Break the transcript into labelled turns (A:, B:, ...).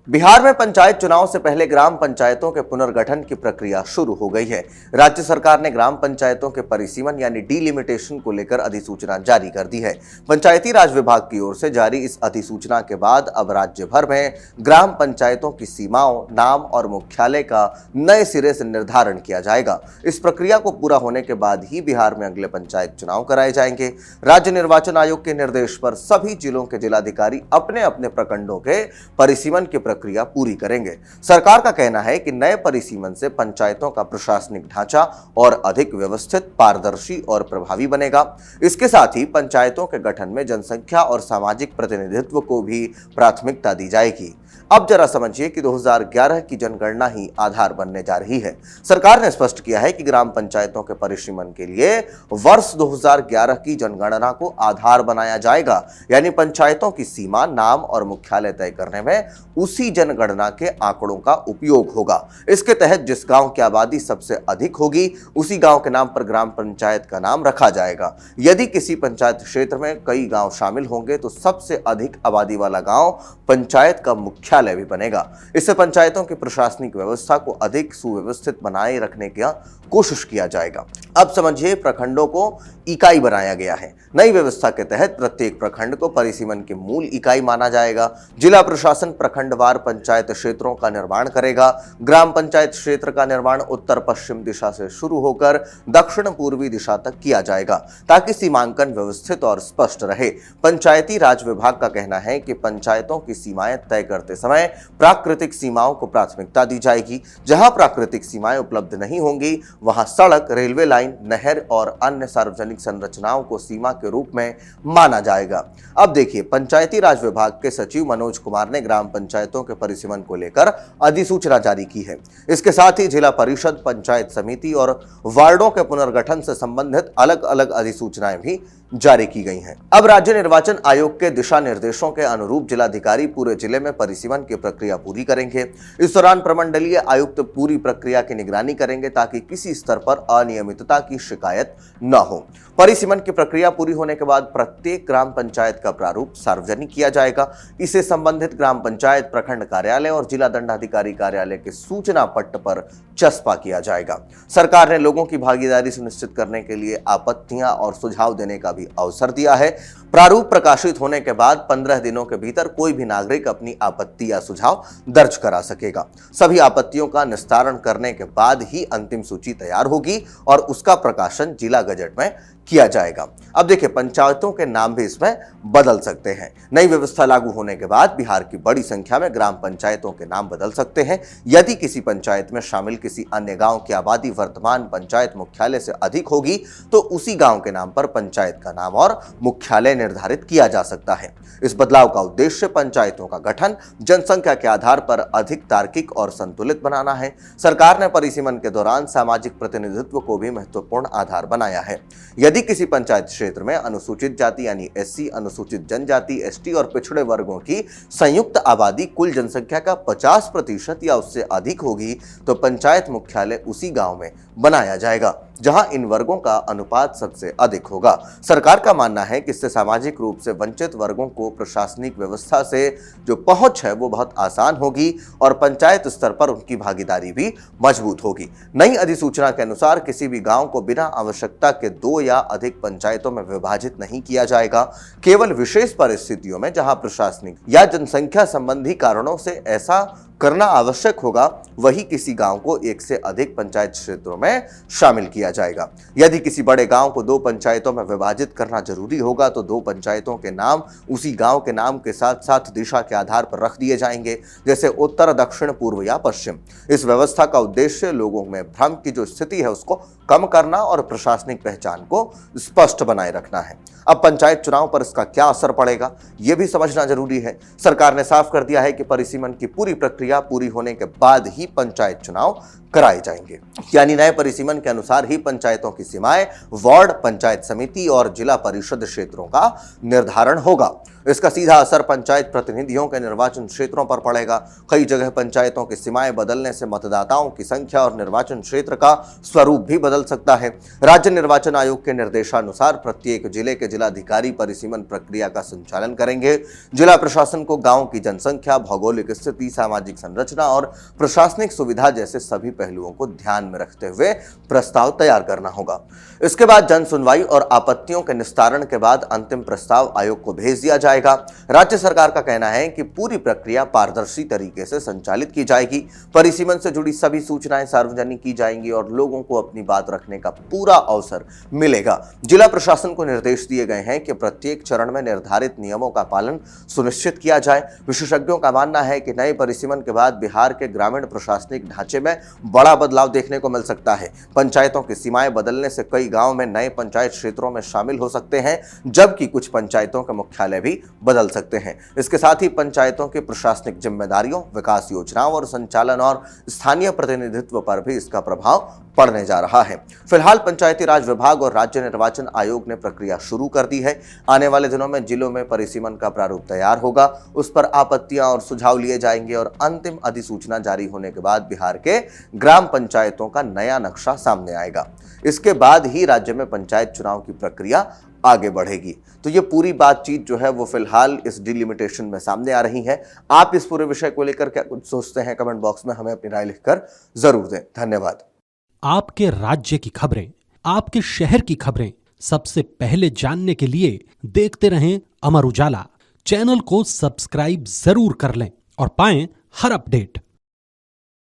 A: बिहार में पंचायत चुनाव से पहले ग्राम पंचायतों के पुनर्गठन की प्रक्रिया शुरू हो गई है। राज्य सरकार ने ग्राम पंचायतों के परिसीमन यानी डीलिमिटेशन को लेकर अधिसूचना जारी कर दी है। पंचायती राज विभाग की ओर से जारी इस अधिसूचना के बाद अब राज्य भर में ग्राम पंचायतों की सीमाओं, नाम और मुख्यालय का नए सिरे से निर्धारण किया जाएगा। इस प्रक्रिया को पूरा होने के बाद ही बिहार में अगले पंचायत चुनाव कराए जाएंगे। राज्य निर्वाचन आयोग के निर्देश पर सभी जिलों के जिलाधिकारी अपने अपने प्रखंडों के परिसीमन की प्रक्रिया पूरी करेंगे। सरकार का कहना है कि नए परिसीमन से पंचायतों का प्रशासनिक ढांचा और अधिक व्यवस्थित, पारदर्शी और प्रभावी बनेगा। इसके साथ ही पंचायतों के गठन में जनसंख्या और सामाजिक प्रतिनिधित्व को भी प्राथमिकता दी जाएगी। अब जरा समझिए कि 2011 की जनगणना ही आधार बनने जा रही है। सरकार ने स्पष्ट किया है कि ग्राम पंचायतों के परिसीमन के लिए वर्ष 2011 की जनगणना को आधार बनाया जाएगा, यानी पंचायतों की सीमा, नाम और मुख्यालय तय करने में उसी जनगणना के आंकड़ों का उपयोग होगा। इसके तहत जिस गांव की आबादी सबसे अधिक होगी, उसी गांव के नाम पर ग्राम पंचायत का नाम रखा जाएगा। यदि किसी पंचायत क्षेत्र में कई गांव शामिल होंगे तो सबसे अधिक आबादी वाला गांव पंचायत का मुख्यालय भी बनेगा। इससे पंचायतों की प्रशासनिक व्यवस्था को अधिक सुव्यवस्थित बनाए रखने की कोशिश किया जाएगा। अब समझिए, प्रखंडों को इकाई बनाया गया है। नई व्यवस्था के तहत प्रत्येक प्रखंड को परिसीमन की मूल इकाई माना जाएगा। जिला प्रशासन प्रखंडवार पंचायत क्षेत्रों का निर्माण करेगा। ग्राम पंचायत क्षेत्र का निर्माण उत्तर पश्चिम दिशा से शुरू होकर दक्षिण पूर्वी दिशा तक किया जाएगा, ताकि सीमांकन व्यवस्थित और स्पष्ट रहे। पंचायती राज विभाग का कहना है कि पंचायतों की सीमाएं तय करते समय प्राकृतिक सीमाओं को प्राथमिकता दी जाएगी। जहां प्राकृतिक सीमाएं उपलब्ध नहीं होंगी, वहां सड़क, रेलवे लाइन, नहर और अन्य सार्वजनिक संरचनाओं को सीमा के रूप में माना जाएगा। अब देखिए, पंचायती राज विभाग के सचिव मनोज कुमार ने ग्राम पंचायतों के परिसीमन को लेकर अधिसूचना जारी की है। इसके साथ ही जिला परिषद, पंचायत समिति और वार्डों के पुनर्गठन से संबंधित अलग अलग अधिसूचनाएं भी जारी की गई हैं। अब राज्य निर्वाचन आयोग के दिशा निर्देशों के अनुरूप जिलाधिकारी पूरे जिले में परिसीमन की प्रक्रिया पूरी करेंगे। इस दौरान प्रमंडलीय आयुक्त पूरी प्रक्रिया की निगरानी करेंगे, ताकि किसी स्तर पर अनियमितता की शिकायत न हो। परिसीमन की प्रक्रिया पूरी होने के बाद प्रत्येक ग्राम पंचायत का प्रारूप सार्वजनिक किया जाएगा। इसे संबंधित ग्राम पंचायत, प्रखंड कार्यालय और जिला दंडाधिकारी कार्यालय के सूचना पट्ट पर चस्पा किया जाएगा। सरकार ने लोगों की भागीदारी सुनिश्चित करने के लिए आपत्तियां और सुझाव देने का भी अवसर दिया है। प्रारूप प्रकाशित होने के बाद 15 दिनों के भीतर कोई भी नागरिक अपनी आपत्ति या सुझाव दर्ज करा सकेगा। सभी आपत्तियों का निस्तारण करने के बाद ही अंतिम सूची तैयार होगी और उसका प्रकाशन जिला गजट में किया जाएगा। अब देखिए, पंचायतों के नाम भी इसमें बदल सकते हैं। नई व्यवस्था लागू होने के बाद बिहार की बड़ी संख्या में ग्राम पंचायतों के नाम बदल सकते हैं। यदि किसी पंचायत में शामिल किसी अन्य गांव की आबादी वर्तमान पंचायत मुख्यालय से अधिक होगी, तो उसी गांव के नाम पर पंचायत का नाम और मुख्यालय निर्धारित किया जा सकता है। इस बदलाव का उद्देश्य पंचायतों का गठन जनसंख्या के आधार पर अधिक तार्किक और संतुलित बनाना है। सरकार ने परिसीमन के दौरान सामाजिक प्रतिनिधित्व को भी महत्वपूर्ण आधार बनाया है। यदि किसी पंचायत क्षेत्र में अनुसूचित जाति यानी एससी, अनुसूचित जनजाति एसटी और पिछड़े वर्गों की संयुक्त आबादी कुल जनसंख्या का 50% या उससे अधिक होगी, तो पंचायत मुख्यालय उसी गांव में बनाया जाएगा जहां इन वर्गों का अनुपात सबसे अधिक होगा। सरकार का मानना है कि इससे सामाजिक रूप से वंचित वर्गों को प्रशासनिक व्यवस्था से जो पहुंच है वो बहुत आसान होगी और पंचायत स्तर पर उनकी भागीदारी भी मजबूत होगी। नई अधिसूचना के अनुसार किसी भी गांव को बिना आवश्यकता के 2 या अधिक पंचायतों में विभाजित नहीं किया जाएगा। केवल विशेष परिस्थितियों में, जहां प्रशासनिक या जनसंख्या संबंधी कारणों से ऐसा करना आवश्यक होगा, वही किसी गांव को 1 से अधिक पंचायत क्षेत्रों में शामिल किया जाएगा। यदि किसी बड़े गांव को 2 पंचायतों में विभाजित करना जरूरी होगा, तो 2 पंचायतों के नाम उसी गांव के नाम के साथ साथ दिशा के आधार पर रख दिए जाएंगे, जैसे उत्तर, दक्षिण, पूर्व या पश्चिम। इस व्यवस्था का उद्देश्य लोगों में भ्रम की जो स्थिति है उसको कम करना और प्रशासनिक पहचान को स्पष्ट बनाए रखना है। अब पंचायत चुनाव पर इसका क्या असर पड़ेगा, यह भी समझना जरूरी है। सरकार ने साफ कर दिया है कि परिसीमन की पूरी प्रक्रिया पूरी होने के बाद ही पंचायत चुनाव कराए जाएंगे, यानी नए परिसीमन के अनुसार ही पंचायतों की सीमाएं, वार्ड, पंचायत समिति और जिला परिषद क्षेत्रों का निर्धारण होगा। इसका सीधा असर पंचायत प्रतिनिधियों के निर्वाचन क्षेत्रों पर पड़ेगा। कई जगह पंचायतों की सीमाएं बदलने से मतदाताओं की संख्या और निर्वाचन क्षेत्र का स्वरूप भी बदल सकता है। राज्य निर्वाचन आयोग के निर्देशानुसार प्रत्येक जिले के जिलाधिकारी परिसीमन प्रक्रिया का संचालन करेंगे। जिला प्रशासन को गांव की जनसंख्या, भौगोलिक स्थिति, सामाजिक संरचना और प्रशासनिक सुविधा जैसे सभी पहलुओं को ध्यान में रखते हुए प्रस्ताव तैयार करना होगा। इसके बाद जन सुनवाई और आपत्तियों के निस्तारण के बाद अंतिम प्रस्ताव आयोग को भेज दिया जाएगा। राज्य सरकार का कहना है कि पूरी प्रक्रिया पारदर्शी तरीके से संचालित की जाएगी। परिसीमन से जुड़ी सभी सूचनाएं सार्वजनिक की जाएंगी और लोगों को अपनी बात रखने का पूरा अवसर मिलेगा। जिला प्रशासन को निर्देश दिए गए हैं कि प्रत्येक चरण में निर्धारित नियमों का पालन सुनिश्चित किया जाए। विशेषज्ञों का मानना है कि नए परिसीमन के बाद बिहार के ग्रामीण प्रशासनिक ढांचे में बड़ा बदलाव देखने को मिल सकता है। पंचायतों की सीमाएं बदलने से कई गांव में नए पंचायत क्षेत्रों में शामिल हो सकते हैं, जबकि कुछ पंचायतों के मुख्यालय भी बदल सकते हैं। इसके साथ ही पंचायतों की प्रशासनिक जिम्मेदारियों, विकास योजनाओं और संचालन और स्थानीय प्रतिनिधित्व पर भी इसका प्रभाव पड़ने जा रहा है। फिलहाल पंचायती राज विभाग और राज्य निर्वाचन आयोग ने प्रक्रिया शुरू कर दी है। आने वाले दिनों में जिलों में परिसीमन का प्रारूप तैयार होगा, उस पर आपत्तियां और सुझाव लिए जाएंगे और अंतिम अधिसूचना जारी होने के बाद बिहार के ग्राम पंचायतों का नया नक्शा सामने आएगा। इसके बाद ही राज्य में पंचायत चुनाव की प्रक्रिया आगे बढ़ेगी। तो ये पूरी बातचीत जो है वो फिलहाल इस डिलिमिटेशन में सामने आ रही है। आप इस पूरे विषय को लेकर क्या कुछ सोचते हैं, कमेंट बॉक्स में हमें अपनी राय लिखकर जरूर दें। धन्यवाद।
B: आपके राज्य की खबरें, आपके शहर की खबरें सबसे पहले जानने के लिए देखते रहें अमर उजाला। चैनल को सब्सक्राइब जरूर कर लें और पाएं हर अपडेट।